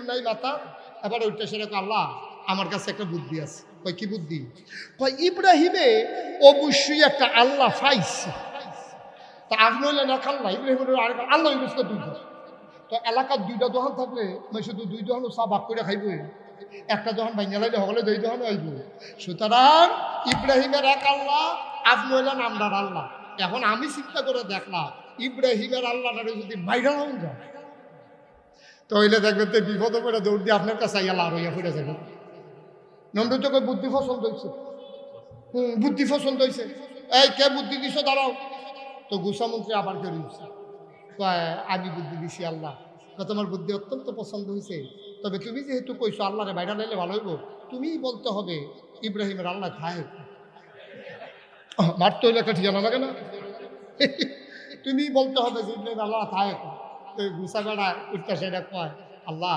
নাই মাথা। এবার ওইটা সেরকম আল্লাহ আমার কাছে একটা বুদ্ধি আছে। কয় কি বুদ্ধি? কয় ইব্রাহিমে অবশ্যই একটা আল্লাহ পাইছে। তা আপনি হইলেন এক আল্লাহ, ইব্রাহিমের আরেক আল্লাহ বুঝতে দুইটা। তো এলাকার দুইটা দোকান থাকলে শুধু দুই দোকানও চা বাক করে খাইব, একটা দোকান ভাঙিয়া লাইলে হলে দুই দোকান হইব। সুতরাং ইব্রাহিমের এক আল্লাহ, আপনি হইলেন আমরার আল্লাহ। এখন আমি চিন্তা করে দেখলাম ইব্রাহিমের আল্লাহটা যদি মাইরা নাম যায় তাহলে দেখবেন তো বিপদে করে দৌড় দিয়ে আপনার কাছে আইয়া লাভ হইয়া ফিরে যাবেন। নমরুদ তো বুদ্ধি পছন্দ হয়েছে, বুদ্ধি পছন্দ হয়েছে। এই কে বুদ্ধি দিছ দাঁড়াও। তো গুসামন্ত্রী আবার করে দিচ্ছে, আমি বুদ্ধি দিছি আল্লাহ। তোমার বুদ্ধি অত্যন্ত পছন্দ হয়েছে, তবে তুমি যেহেতু কইছো আল্লাহরে বাইরে লাইলে ভালো হইব, তুমিই বলতে হবে ইব্রাহিমের আল্লাহ খায়। মারতে হইলে একটা ঠিকানা লাগে না? তুমি বলতে হবে যে ইব্রাহিম আল্লাহ খায়। গুসা বেড়া উঠতে সেটা কয় আল্লাহ